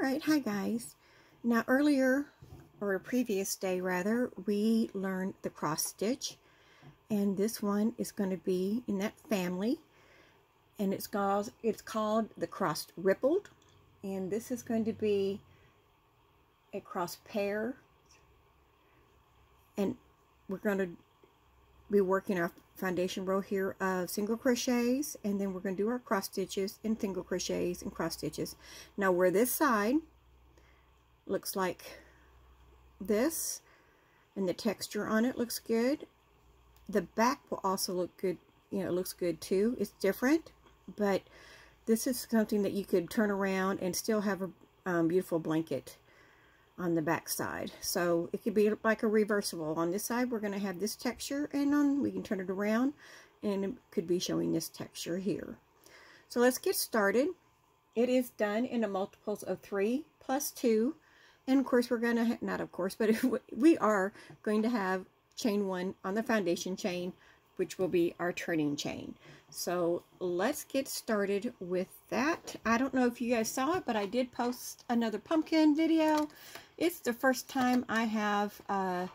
Alright, hi guys. Now earlier, or a previous day rather, we learned the cross stitch, and this one is going to be in that family, and it's called the crossed rippled, and this is going to be a cross pair, and we're going to be working our foundation row here of single crochets, and then we're going to do our cross stitches and single crochets and cross stitches. Now where this side looks like this and the texture on it looks good, the back will also look good. You know, it looks good too. It's different, but this is something that you could turn around and still have a beautiful blanket on the back side. So it could be like a reversible. On this side we're going to have this texture, and we can turn it around and it could be showing this texture here. So let's get started. It is done in a multiples of 3 plus 2, and of course we're going to not of course but we are going to have chain 1 on the foundation chain, which will be our turning chain. So let's get started with that. I don't know if you guys saw it, but I did post another pumpkin video. It's the first time I have made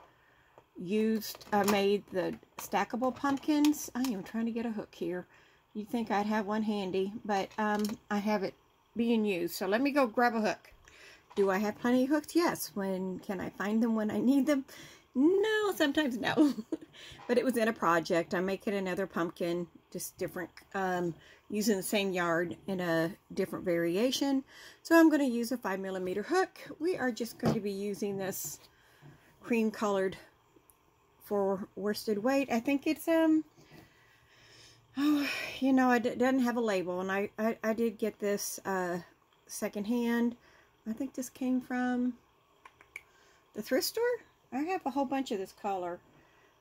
the stackable pumpkins. I am trying to get a hook here. You'd think I'd have one handy, but I have it being used. So let me go grab a hook. Do I have plenty of hooks? Yes. When can I find them when I need them? No, sometimes no. But it was in a project. I'm making another pumpkin, just different, using the same yard in a different variation. So I'm going to use a 5mm hook. We are just going to be using this cream colored for worsted weight. I think it's, oh, you know, it doesn't have a label, and I did get this secondhand. I think this came from the thrift store. I have a whole bunch of this color,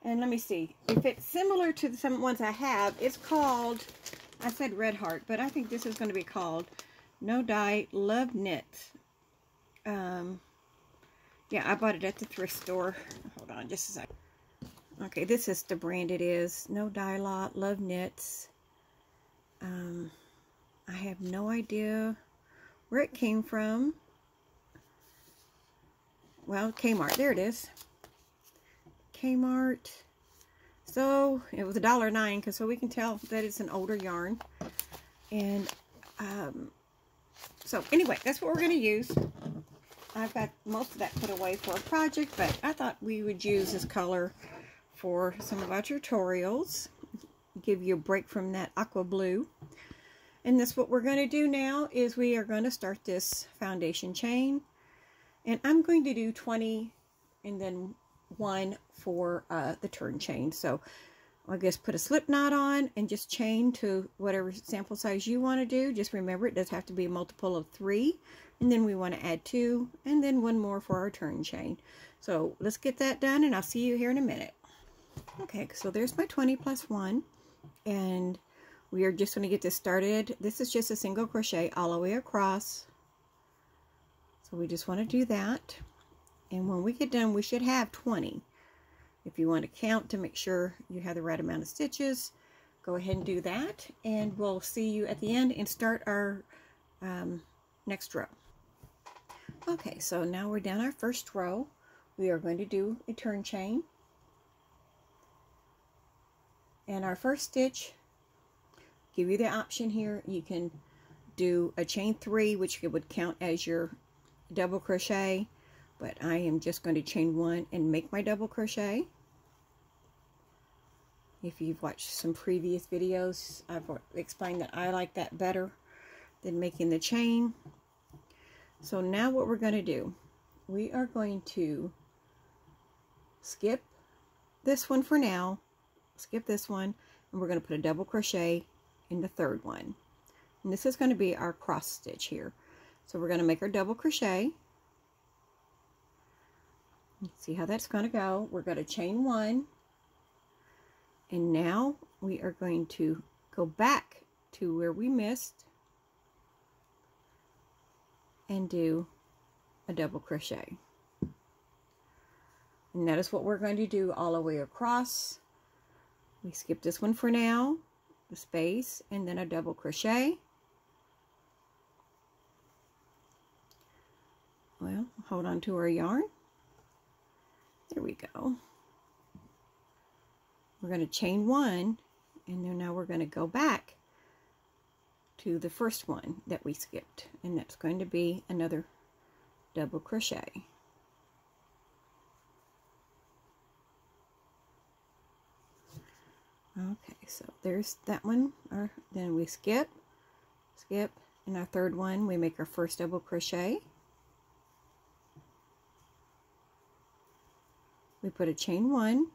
and let me see if it's similar to some ones I have. It's called, I said Red Heart, but I think this is going to be called No Dye Love Knit. Yeah, I bought it at the thrift store. Hold on just a second. Okay, this is the brand. It is No Dye Love Knits. I have no idea where it came from. Well, Kmart, there it is. Kmart. So it was $1.09, because so we can tell that it's an older yarn. And so anyway, that's what we're going to use. I've got most of that put away for a project, but I thought we would use this color for some of our tutorials. Give you a break from that aqua blue. And this, what we're going to do now is we are going to start this foundation chain. And I'm going to do 20 and then 1 for the turn chain. So I'll just put a slip knot on and just chain to whatever sample size you want to do. Just remember, it does have to be a multiple of 3. And then we want to add 2 and then 1 more for our turn chain. So let's get that done, and I'll see you here in a minute. Okay, so there's my 20 plus 1. And we are just going to get this started. This is just a single crochet all the way across. So we just want to do that, and when we get done we should have 20. If you want to count to make sure you have the right amount of stitches, go ahead and do that, and we'll see you at the end and start our next row. Okay, so now we're down our first row. We are going to do a turn chain, and our first stitch, give you the option here, you can do a chain 3, which would count as your double crochet, but I am just going to chain 1 and make my double crochet. If you've watched some previous videos, I've explained that I like that better than making the chain. So now what we're going to do, we are going to skip this one for now, skip this one, and we're going to put a double crochet in the third one. And this is going to be our cross stitch here. So we're going to make our double crochet. See how that's going to go. We're going to chain 1. And now we are going to go back to where we missed and do a double crochet. And that is what we're going to do all the way across. We skip this one for now, the space, and then a double crochet. Now hold on to our yarn. There we go. We're going to chain one, and then now we're going to go back to the first one that we skipped, and that's going to be another double crochet. Okay, so there's that one. Then we skip, and our third one we make our first double crochet. We put a chain one,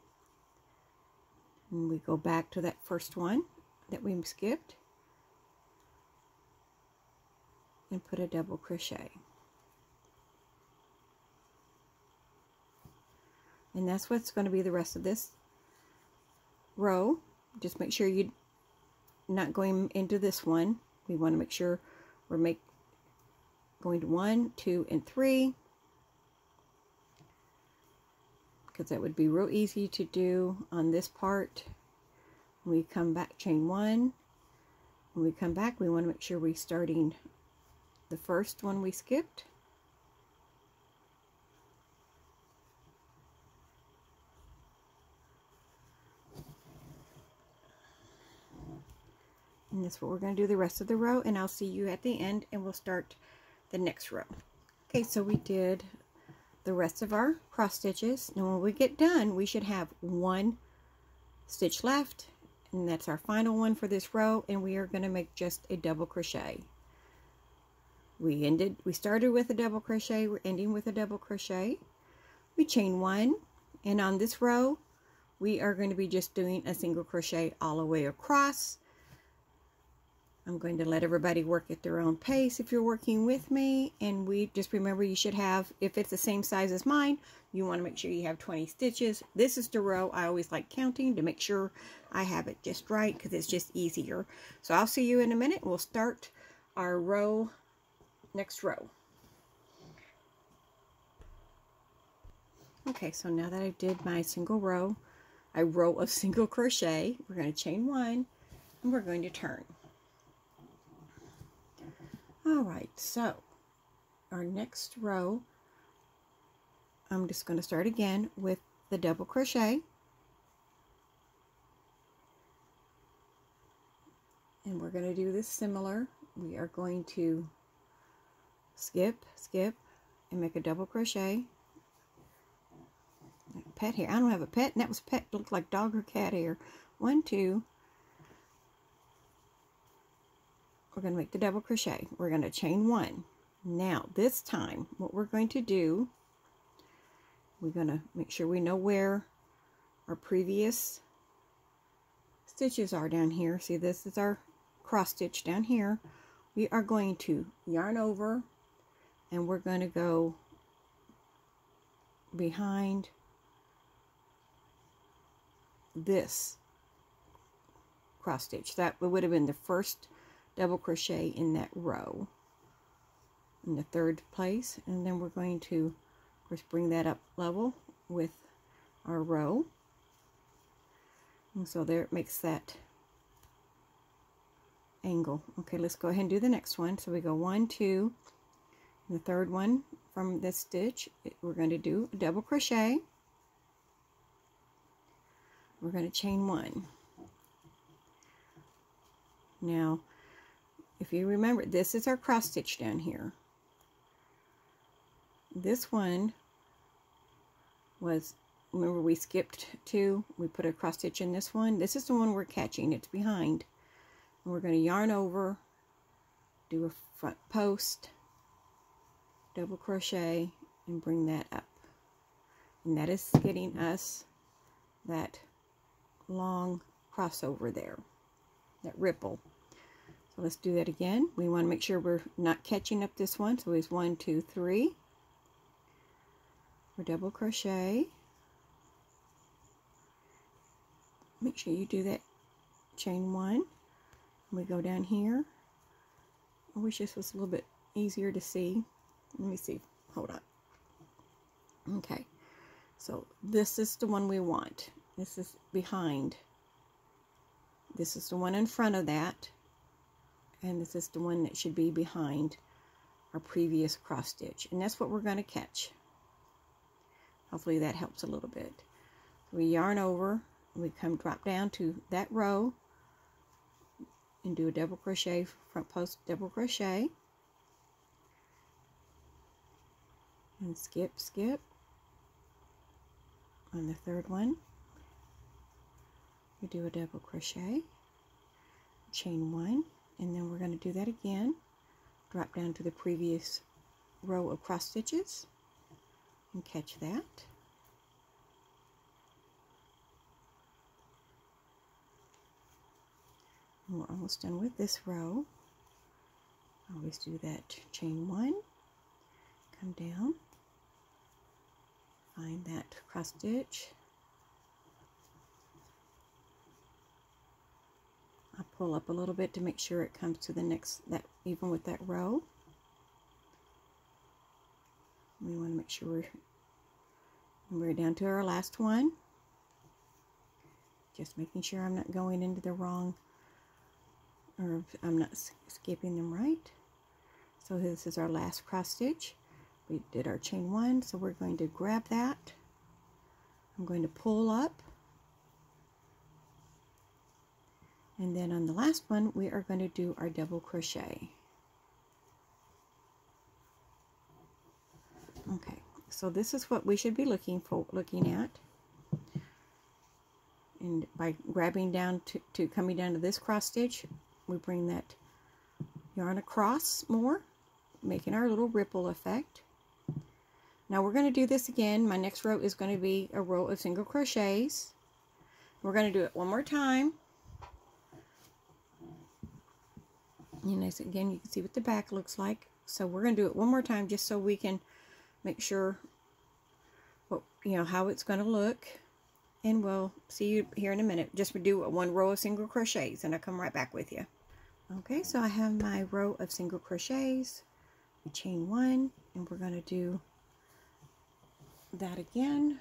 and we go back to that first one that we skipped and put a double crochet. And that's what's going to be the rest of this row. Just make sure you're not going into this one. We want to make sure we're going to 1, 2, and 3, because that would be real easy to do on this part. When we come back, chain one. When we come back, we want to make sure we're starting the first one we skipped. And that's what we're going to do the rest of the row, and I'll see you at the end and we'll start the next row. Okay, so we did the rest of our cross stitches. Now when we get done, we should have one stitch left, and that's our final one for this row, and we are going to make just a double crochet. We started with a double crochet, we're ending with a double crochet. We chain one, and on this row we are going to be just doing a single crochet all the way across. I'm going to let everybody work at their own pace if you're working with me, and we just remember you should have, if it's the same size as mine, you want to make sure you have 20 stitches. This is the row. I always like counting to make sure I have it just right, because it's just easier. So I'll see you in a minute. We'll start our next row. Okay, so now that I did my single row, a row of single crochet, we're going to chain one, and we're going to turn. Alright, so our next row, I'm just going to start again with the double crochet, and we're going to do this similar. We are going to skip, and make a double crochet. Pet hair. I don't have a pet, and that was pet. Looked like dog or cat hair. 1, 2. We're going to make the double crochet. We're going to chain one. Now this time what we're going to do, we're going to make sure we know where our previous stitches are down here. See, this is our cross stitch down here. We are going to yarn over, and we're going to go behind this cross stitch. That would have been the first double crochet in that row, in the third place, and then we're going to, of course, bring that up level with our row, and so there it makes that angle. Okay, let's go ahead and do the next one. So we go 1, 2, and the third one from this stitch, we're going to do a double crochet. We're going to chain one. Now if you remember, this is our cross stitch down here. This one was, remember we skipped 2, we put a cross stitch in this one. This is the one we're catching, it's behind. And we're going to yarn over, do a front post, double crochet, and bring that up. And that is getting us that long crossover there, that ripple. So let's do that again. We want to make sure we're not catching up this one. So it's 1, 2, 3. We're double crochet. Make sure you do that. Chain one. We go down here. I wish this was a little bit easier to see. Let me see. Hold on. Okay. So this is the one we want. This is behind. This is the one in front of that. And this is the one that should be behind our previous cross stitch, and that's what we're going to catch. Hopefully that helps a little bit. We yarn over, we come drop down to that row and do a double crochet, front post double crochet, and skip on the third one. We do a double crochet, chain one, and then we're going to do that again. Drop down to the previous row of cross stitches and catch that. And we're almost done with this row. Always do that chain one, come down, find that cross stitch. I pull up a little bit to make sure it comes to the next, even with that row. We want to make sure we're down to our last one. Just making sure I'm not going into the wrong, or I'm not skipping them right. So this is our last cross stitch. We did our chain one, so we're going to grab that. I'm going to pull up. And then on the last one, we are going to do our double crochet. Okay, so this is what we should be looking at. And by grabbing down to coming down to this cross stitch, we bring that yarn across more, making our little ripple effect. Now we're going to do this again. My next row is going to be a row of single crochets. We're going to do it one more time. And as again, you can see what the back looks like. So we're going to do it one more time just so we can make sure what, how it's going to look. And we'll see you here in a minute. Just do one row of single crochets and I'll come right back with you. Okay, so I have my row of single crochets. We chain one, and we're going to do that again.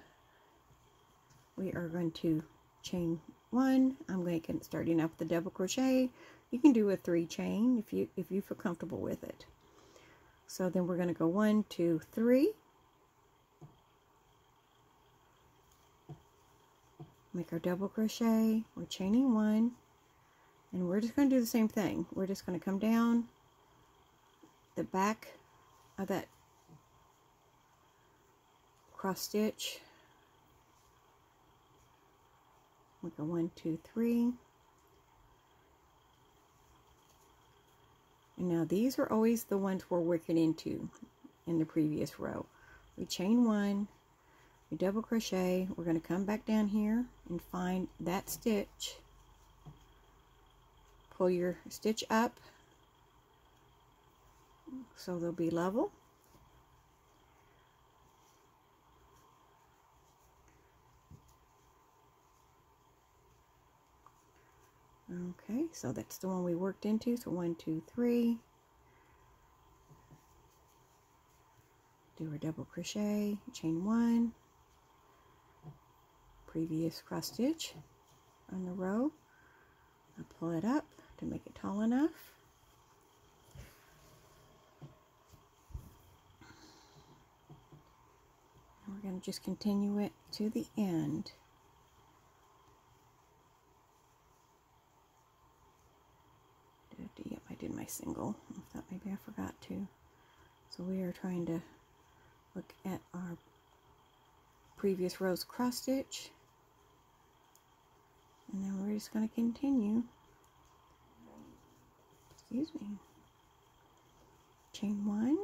We are going to chain one. I'm going to get starting off with the double crochet. You can do a 3 chain if you feel comfortable with it. So then we're going to go 1, 2, 3. Make our double crochet. We're chaining 1, and we're just going to do the same thing. We're just going to come down the back of that cross stitch. We go 1, 2, 3. And now these are always the ones we're working into in the previous row. We chain 1, we double crochet, we're going to come back down here and find that stitch. Pull your stitch up so they'll be level. Okay, so that's the one we worked into. So 1, 2, 3. Do our double crochet, chain 1, previous cross stitch on the row. I pull it up to make it tall enough. And we're going to just continue it to the end. Yep, I did my single. I thought maybe I forgot to. So we are trying to look at our previous row's cross stitch, and then we're just going to continue. Excuse me. Chain 1.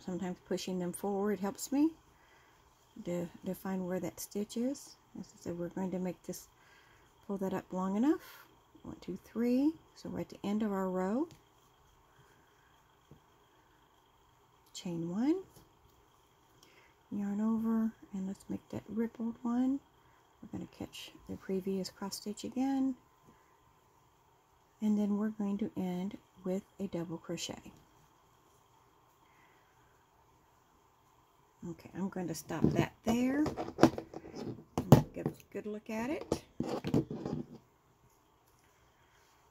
Sometimes pushing them forward helps me to find where that stitch is. As I said, we're going to make this, pull that up long enough. 1, 2, 3. So we're at the end of our row. Chain 1, yarn over, and let's make that rippled one. We're going to catch the previous cross stitch again, and then we're going to end with a double crochet. Okay, I'm going to stop that there. Give a good look at it.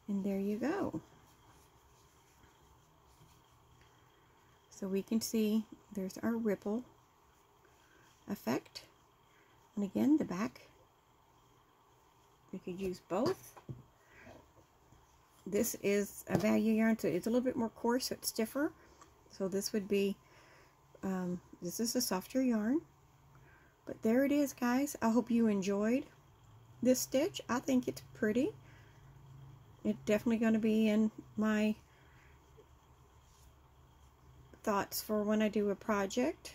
And there you go. So we can see there's our ripple effect. And again, the back, we could use both. This is a value yarn, so it's a little bit more coarse, so it's stiffer. So this would be, this is a softer yarn. But there it is, guys. I hope you enjoyed this stitch. I think it's pretty. It's definitely going to be in my thoughts for when I do a project.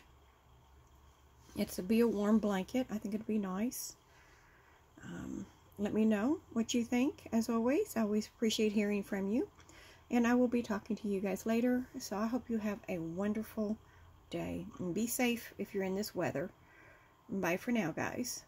It's be a warm blanket. I think it'd be nice. Let me know what you think. As always, I always appreciate hearing from you. And I will be talking to you guys later. So I hope you have a wonderful day. And be safe if you're in this weather. Bye for now, guys.